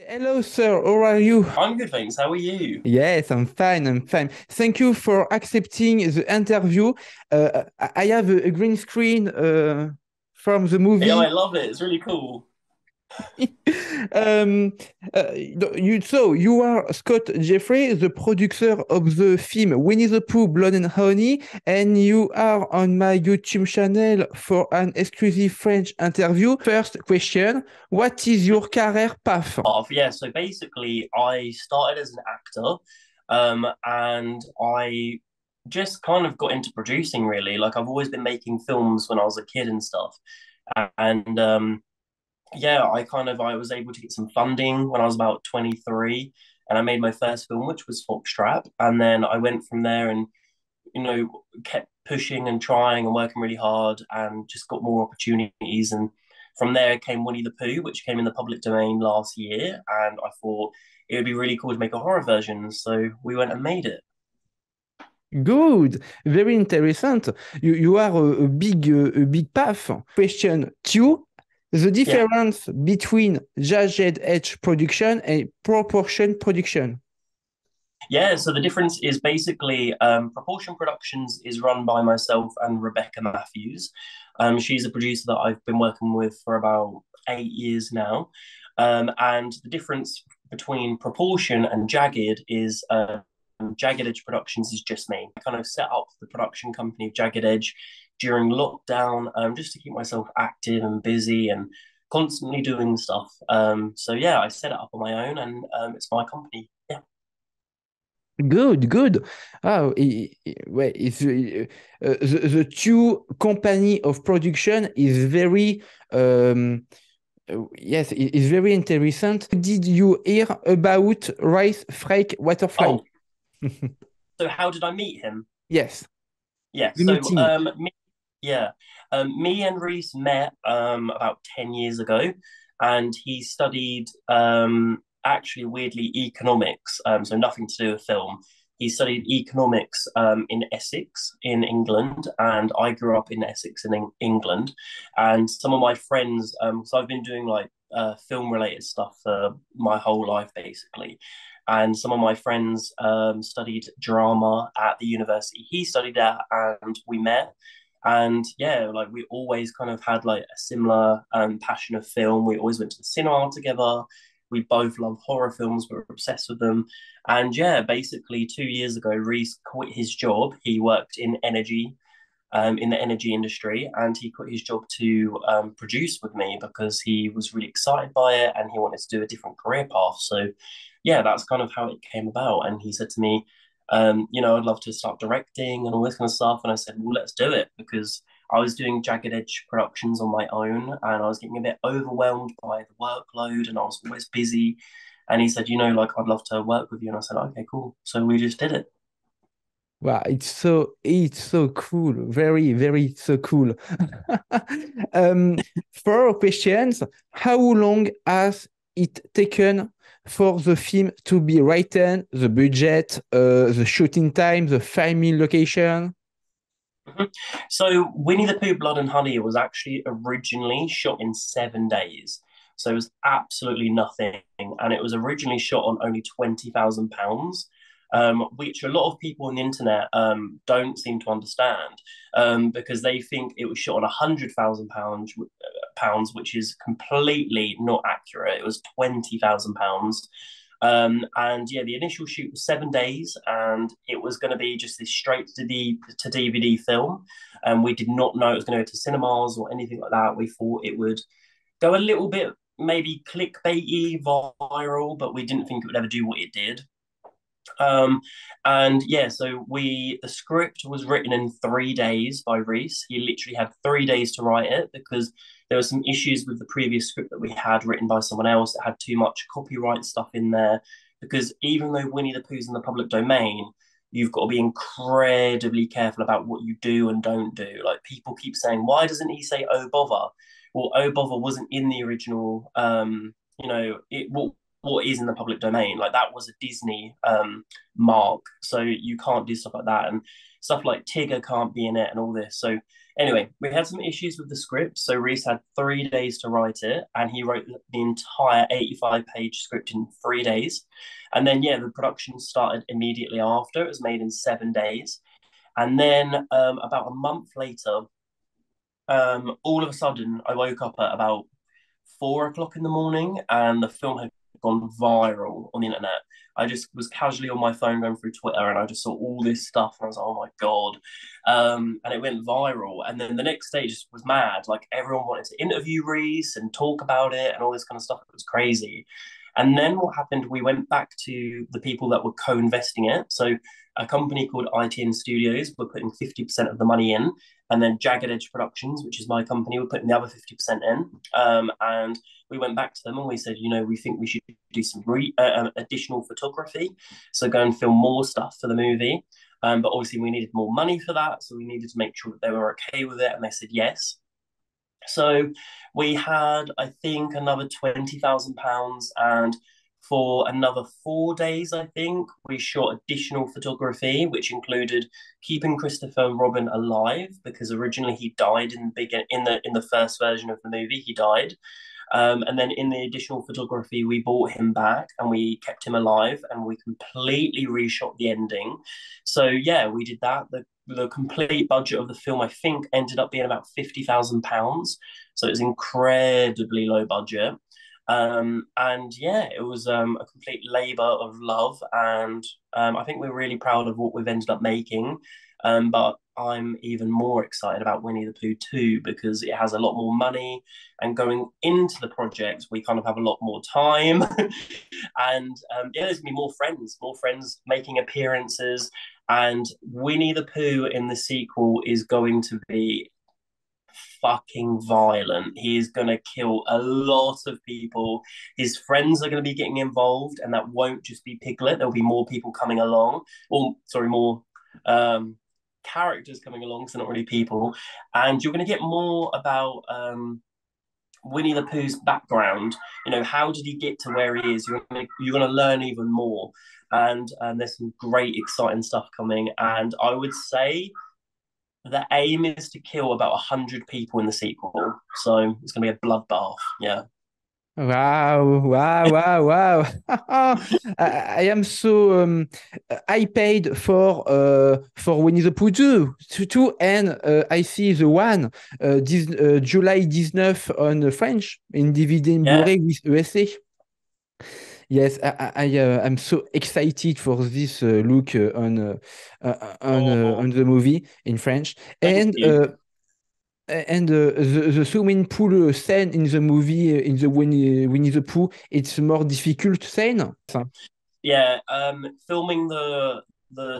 Hello, sir. How are you? I'm good, thanks. How are you? Yes, I'm fine. I'm fine. Thank you for accepting the interview. I have a green screen from the Yeah, I movie. love it. It's really cool. um, you are Scott Jeffrey, the producer of the film Winnie the Pooh, Blood and Honey, and you are on my YouTube channel for an exclusive French interview. First question: what is your career path? Yeah, so basically, I started as an actor, and I just kind of got into producing really. Like, I've always been making films when I was a kid and stuff. And yeah, I was able to get some funding when I was about 23, and I made my first film, which was Foxtrap. And then I went from there and kept pushing and trying and working really hard and just got more opportunities. And from there came Winnie the Pooh, which came in the public domain last year. And I thought it would be really cool to make a horror version. So we went and made it. Good, very interesting. You are a big path. Question two: the Yeah. difference between jagged edge production and proportion production. Yeah. So the difference is basically Proportion Productions is run by myself and Rebecca Matthews. She's a producer that I've been working with for about 8 years now. And the difference between Proportion and Jagged is Jagged Edge Productions is just me. I kind of set up the production company of Jagged Edge during lockdown, just to keep myself active and busy and constantly doing stuff. So yeah, I set it up on my own, and it's my company. Yeah. Good, good. Oh, well, the two company of production is very yes, it is very interesting. Did you hear about Rice Frake Waterfly? Oh, so how did I meet him? Yes, Yeah. the So meeting. yeah, me and Reese met about 10 years ago, and he studied actually weirdly economics. So nothing to do with film. He studied economics in Essex in England, and I grew up in Essex in England. And some of my friends, so I've been doing like film related stuff for my whole life basically. And some of my friends studied drama at the university he studied at, and we met. And yeah, like we always kind of had like a similar passion of film. We always went to the cinema together. We both love horror films. We were obsessed with them. And yeah, basically 2 years ago, Reese quit his job. He worked in the energy industry, and he quit his job to produce with me because he was really excited by it and he wanted to do a different career path. So, yeah, that's kind of how it came about. And he said to me, I'd love to start directing and all this kind of stuff. And I said, well, let's do it because I was doing Jagged Edge productions on my own and I was getting a bit overwhelmed by the workload and I was always busy. And he said, like, I'd love to work with you. And I said, okay, cool. So we just did it. Wow, it's so cool. Very, very so cool. um, for questions, how long has it taken for the film to be written, the budget, the shooting time, the filming location? Mhm. So Winnie the Pooh Blood and Honey was actually originally shot in 7 days. So it was absolutely nothing. And it was originally shot on only £20,000, which a lot of people on the internet don't seem to understand because they think it was shot on £100,000, which is completely not accurate. It was £20,000. And yeah, the initial shoot was 7 days, and it was going to be just this straight to DVD film. And we did not know it was going to go to cinemas or anything like that. We thought it would go a little bit maybe clickbaity, viral, but we didn't think it would ever do what it did. Um, and yeah, so the script was written in 3 days by Reese. He literally had 3 days to write it because there were some issues with the previous script that we had written by someone else that had too much copyright stuff in there. Because even though Winnie the Pooh's in the public domain, you've got to be incredibly careful about what you do and don't do. Like people keep saying, why doesn't he say "oh bother"? Well, "oh bother" wasn't in the original. It well, what is in the public domain. Like that was a Disney mark, so you can't do stuff like that, and stuff like Tigger can't be in it, and all this. So anyway, we had some issues with the script. So Reese had 3 days to write it, and he wrote the entire 85-page script in 3 days. And then yeah, the production started immediately after. It was made in 7 days, and then about a month later, all of a sudden, I woke up at about 4 o'clock in the morning, and the film had gone viral on the internet. I just was casually on my phone going through Twitter, and I just saw all this stuff, and I was like, "Oh my god!" And it went viral. And then the next day just was mad. Like everyone wanted to interview Reese and talk about it, and all this kind of stuff. It was crazy. And then what happened? We went back to the people that were co-investing it. So a company called ITN Studios were putting 50% of the money in, and then Jagged Edge Productions, which is my company, were putting the other 50% in. And we went back to them and we said, you know, we think we should do some additional photography, so go and film more stuff for the movie. But obviously we needed more money for that, so we needed to make sure that they were okay with it, and they said yes. So we had, I think, another £20,000, and for another 4 days, I think, we shot additional photography, which included keeping Christopher Robin alive, because originally he died in the first version of the movie. He died. And then in the additional photography, we brought him back and we kept him alive, and we completely reshot the ending. So yeah, we did that. The complete budget of the film, I think, ended up being about £50,000. So it's incredibly low budget. And yeah, it was a complete labor of love. And I think we're really proud of what we've ended up making. But I'm even more excited about Winnie the Pooh 2, because it has a lot more money. And going into the project, we kind of have a lot more time. And yeah, there's going to be more friends making appearances. And Winnie the Pooh in the sequel is going to be fucking violent. He is going to kill a lot of people. His friends are going to be getting involved, and that won't just be Piglet. There'll be more people coming along. Or, sorry, more characters coming along, so not really people. And you're going to get more about Winnie the Pooh's background. You know, how did he get to where he is? You're going to learn even more. And there's some great, exciting stuff coming. And I would say the aim is to kill about 100 people in the sequel. So it's going to be a bloodbath. Yeah. Wow, wow, wow, wow. I am so I paid for Winnie the Pooh 2 and I see the one July 19 on French in DVD and Yeah. Blu-ray with USA. Yes, I'm so excited for this look Oh, on the movie in French. thank you. And the swimming pool scene in the movie in the Winnie the Pooh, it's more difficult scene. Yeah, filming the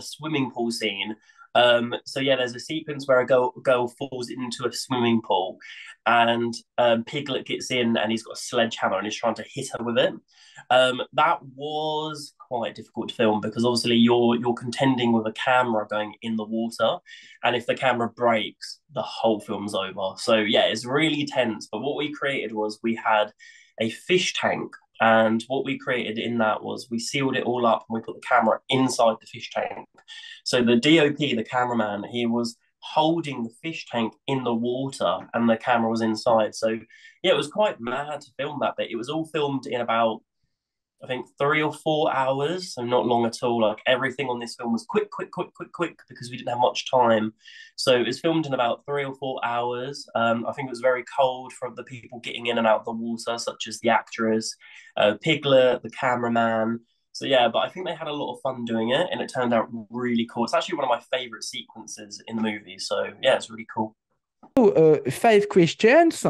swimming pool scene. So yeah, there's a sequence where a girl falls into a swimming pool, and Piglet gets in, and he's got a sledgehammer and he's trying to hit her with it. That was quite difficult to film, because obviously you're contending with a camera going in the water, and if the camera breaks, the whole film's over. So yeah, it's really tense. But what we created was we had a fish tank. And what we created in that was we sealed it all up and we put the camera inside the fish tank. So the DOP, the cameraman, he was holding the fish tank in the water and the camera was inside. So yeah, it was quite mad to film that, but it was all filmed in about, I think, 3 or 4 hours, so not long at all. Like everything on this film was quick, because we didn't have much time. So it was filmed in about 3 or 4 hours. I think it was very cold for the people getting in and out of the water, such as the actress, Piglet, the cameraman. So yeah, but I think they had a lot of fun doing it, and it turned out really cool. It's actually one of my favorite sequences in the movie. So yeah, it's really cool. So, 5 questions.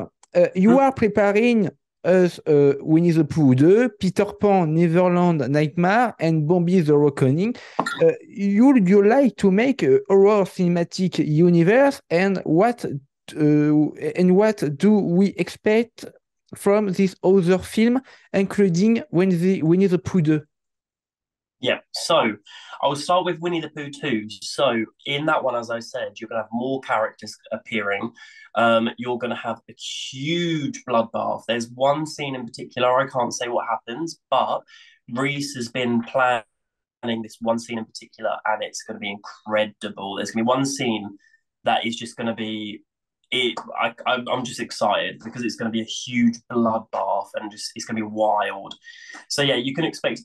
You are preparing as Winnie the Pooh 2, Peter Pan, Neverland Nightmare, and Bambi the Reckoning. Would you like to make a horror cinematic universe, and what do we expect from this other film, including Winnie the Pooh 2? Yeah, so I'll start with Winnie the Pooh 2. So in that one, as I said, you're gonna have more characters appearing. You're gonna have a huge bloodbath. There's one scene in particular, I can't say what happens, but Reese has been planning this one scene in particular, and it's gonna be incredible. There's gonna be one scene that is just gonna be it. I'm just excited because it's gonna be a huge bloodbath and just it's gonna be wild. So yeah, you can expect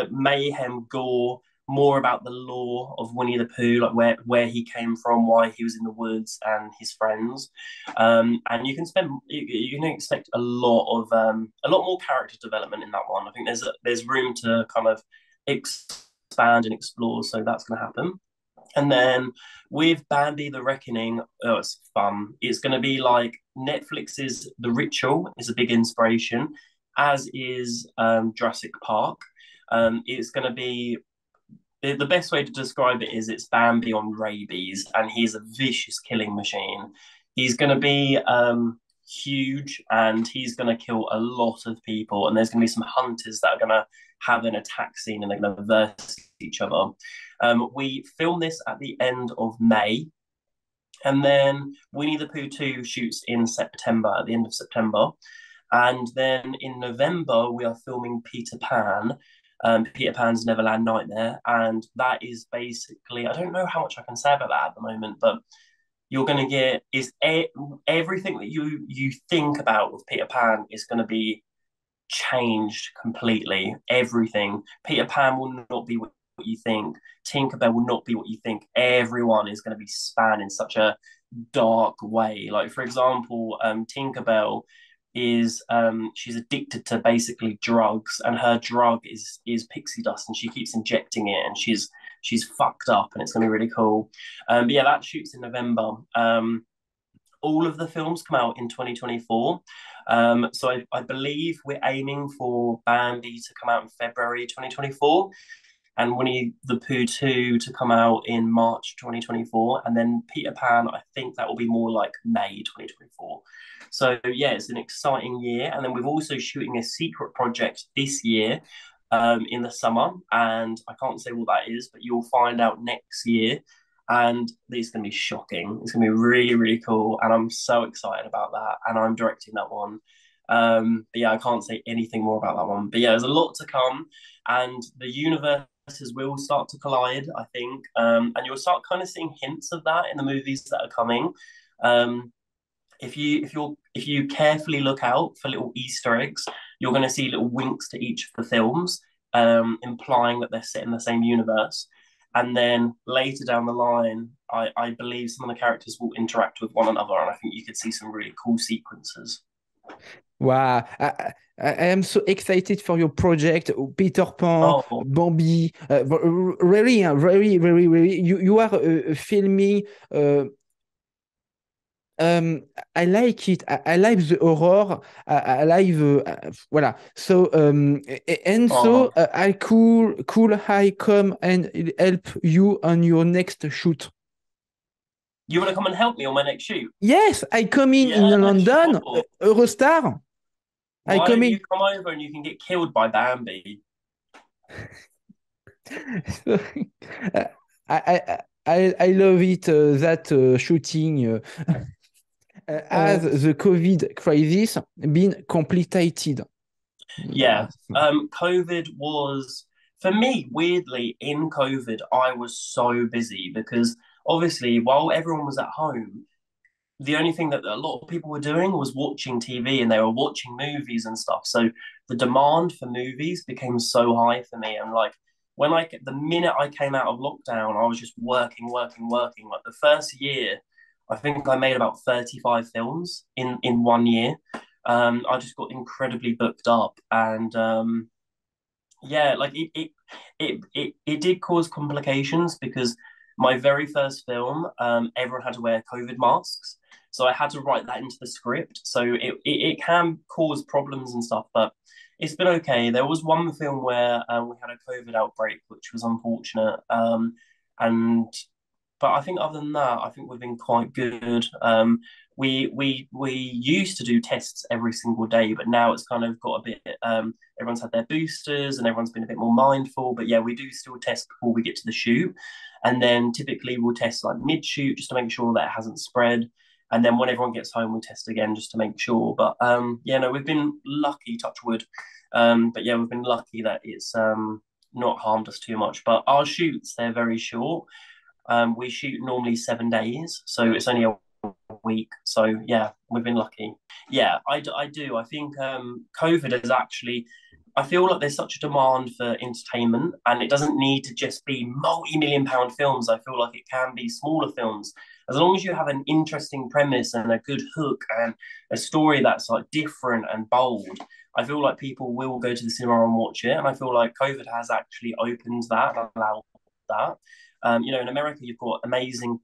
mayhem, gore, more about the lore of Winnie the Pooh, like where he came from, why he was in the woods, and his friends. And you can expect a lot more character development in that one. I think there's room to kind of expand and explore, so that's going to happen. And then with Bambi the Reckoning, oh, it's fun. It's going to be like Netflix's The Ritual is a big inspiration, as is Jurassic Park. It's going to be the best way to describe it is it's Bambi on rabies, and he's a vicious killing machine. He's going to be huge, and he's going to kill a lot of people. And there's going to be some hunters that are going to have an attack scene, and they're going to verse each other. We filmed this at the end of May, and then Winnie the Pooh 2 shoots in September, at the end of September. And then in November, we are filming Peter Pan, Peter Pan's Neverland Nightmare. And that is basically, I don't know how much I can say about that at the moment, but you're going to get everything that you think about with Peter Pan is going to be changed completely. Everything. Peter Pan will not be what you think. Tinkerbell will not be what you think. Everyone is going to be spanned in such a dark way. Like for example, Tinkerbell is she's addicted to basically drugs, and her drug is pixie dust, and she keeps injecting it, and she's fucked up, and it's going to be really cool. But yeah, that shoots in November. All of the films come out in 2024. So I believe we're aiming for Bambi to come out in February 2024, and Winnie the Pooh 2 to come out in March 2024. And then Peter Pan, I think that will be more like May 2024. So yeah, it's an exciting year. And then we're also shooting a secret project this year in the summer. And I can't say what that is, but you'll find out next year. And it's going to be shocking. It's going to be really, really cool. And I'm so excited about that. And I'm directing that one. But yeah, I can't say anything more about that one. But yeah, there's a lot to come. And the universes will start to collide, I think. And you'll start kind of seeing hints of that in the movies that are coming. If you carefully look out for little Easter eggs, you're going to see little winks to each of the films, implying that they're set in the same universe. And then later down the line, I believe some of the characters will interact with one another, and I think you could see some really cool sequences. Wow, I am so excited for your project, Peter Pan, Oh, Bambi. Really, very, very, very. You are filming. Um, I like it. I like the horror. I like the voilà. So and so oh, I come and help you on your next shoot. you want to come and help me on my next shoot? Yes, I come in Yeah, London, sure. Eurostar. I Why come don't in. you come over and you can get killed by Bambi? I love it that shooting as the COVID crisis been completed. Yeah. Yes. COVID was, for me, weirdly, in COVID, I was so busy because obviously, while everyone was at home, the only thing that a lot of people were doing was watching TV, and they were watching movies and stuff. So the demand for movies became so high for me. And like the minute I came out of lockdown, I was just working, working, working. Like the first year, I think I made about 35 films in one year. I just got incredibly booked up, and yeah, like it did cause complications because my very first film, everyone had to wear COVID masks. So I had to write that into the script. So it can cause problems and stuff, but it's been okay. There was one film where we had a COVID outbreak, which was unfortunate. And but I think other than that, I think we've been quite good. we used to do tests every single day, but now it's kind of got a bit. Everyone's had their boosters and everyone's been a bit more mindful. But yeah, we do still test before we get to the shoot, and then typically we'll test like mid shoot just to make sure that it hasn't spread. And then when everyone gets home, we'll test again just to make sure. But yeah, no, we've been lucky, touch wood. But yeah, we've been lucky that it's not harmed us too much. But our shoots, they're very short. We shoot normally 7 days, so it's only a week. So yeah, we've been lucky. Yeah, I do. I think COVID has actually. I feel like there's such a demand for entertainment, and it doesn't need to just be multi-million-pound films. I feel like it can be smaller films, as long as you have an interesting premise and a good hook and a story that's like different and bold. I feel like people will go to the cinema and watch it, and I feel like COVID has actually opened that and allowed that. In America, you've got amazing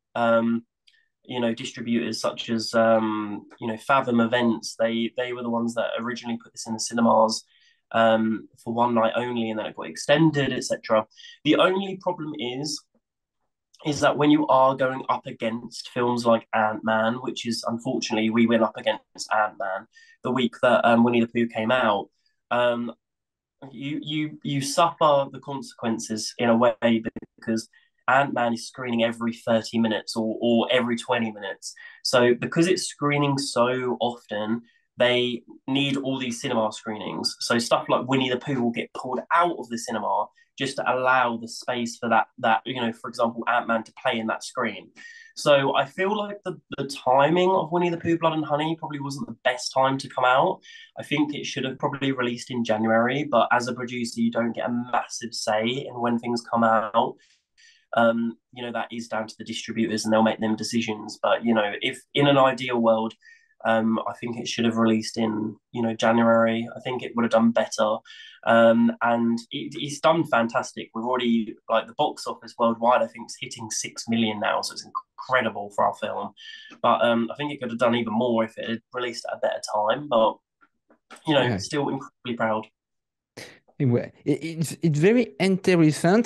distributors such as Fathom Events. They were the ones that originally put this in the cinemas for one night only, and then it got extended, etc. The only problem is that when you are going up against films like Ant-Man, which is unfortunately we went up against Ant-Man the week that Winnie the Pooh came out, you suffer the consequences in a way because Ant-Man is screening every 30 minutes or every 20 minutes. So because it's screening so often, they need all these cinema screenings. So stuff like Winnie the Pooh will get pulled out of the cinema just to allow the space for for example, Ant-Man to play in that screen. So I feel like the timing of Winnie the Pooh, Blood and Honey probably wasn't the best time to come out. I think it should have probably released in January, but as a producer, you don't get a massive say in when things come out. That is down to the distributors and they'll make them decisions. But, if in an ideal world, I think it should have released in, January. I think it would have done better. And it's done fantastic. We've already, like, the box office worldwide, I think, is hitting 6 million now. So it's incredible for our film. But I think it could have done even more if it had released at a better time. But, Yeah. still incredibly proud. Anyway, it's very interesting.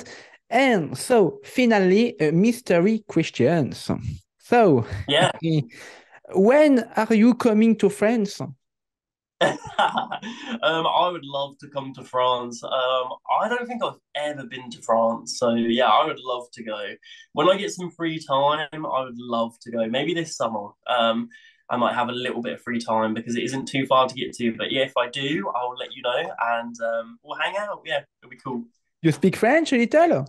And so, finally, mystery questions. So, Yeah. when are you coming to France? I would love to come to France. I don't think I've ever been to France, so yeah, I would love to go. When I get some free time, I would love to go. Maybe this summer. I might have a little bit of free time because it isn't too far to get to. But yeah, if I do, I'll let you know, and we'll hang out. Yeah, it'll be cool. You speak French a little?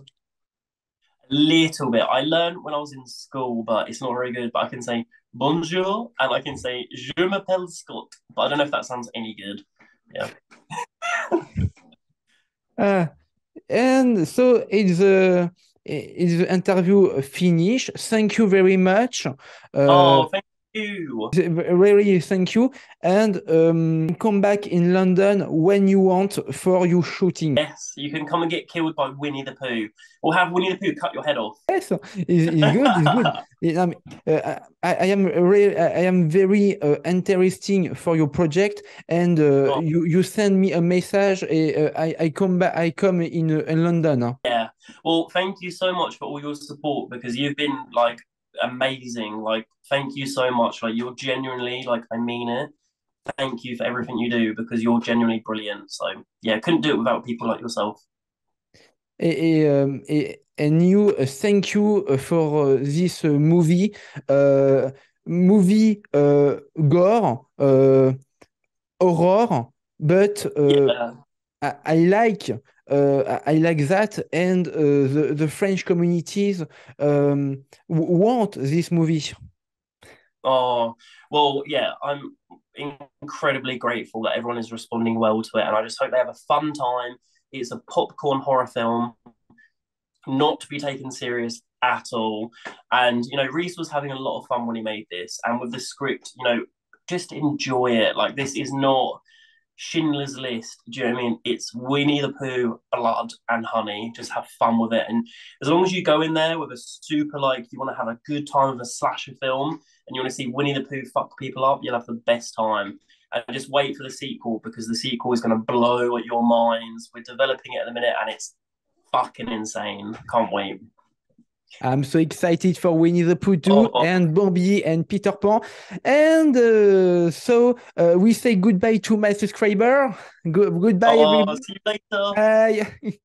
A little bit. I learned when I was in school, but it's not very good. But I can say bonjour and I can say je m'appelle Scott. But I don't know if that sounds any good. Yeah. Uh, and so it's the interview finished. Thank you very much. Oh, thank you. Really, thank you. And come back in London when you want for your shooting. Yes, you can come and get killed by Winnie the Pooh, or have Winnie the Pooh cut your head off. Yes, it's good. It's good. I am very interesting for your project, and Oh, you send me a message. I come back. I come in London. yeah. Well, thank you so much for all your support because you've been like amazing. Like, thank you so much. Like, you're genuinely like, I mean it. Thank you for everything you do because you're genuinely brilliant. So yeah, couldn't do it without people like yourself. And you thank you for this movie gore horror, but Yeah. I like I like that, and the French communities want this movie. Oh, well, yeah, I'm incredibly grateful that everyone is responding well to it, and I just hope they have a fun time. It's a popcorn horror film, not to be taken serious at all. And, Reese was having a lot of fun when he made this, and with the script, just enjoy it. Like, this is not Schindler's List. Do you know what I mean? It's Winnie the Pooh, blood and honey. Just have fun with it. And as long as you go in there with a super, like, you want to have a good time with a slasher film and you want to see Winnie the Pooh fuck people up, you'll have the best time. And just wait for the sequel because the sequel is going to blow at your minds. We're developing it at the minute and it's fucking insane. Can't wait. I'm so excited for Winnie the Pooh too, Oh, and Bambi and Peter Pan. And we say goodbye to my subscriber. Goodbye, oh, everybody. see you later. Bye.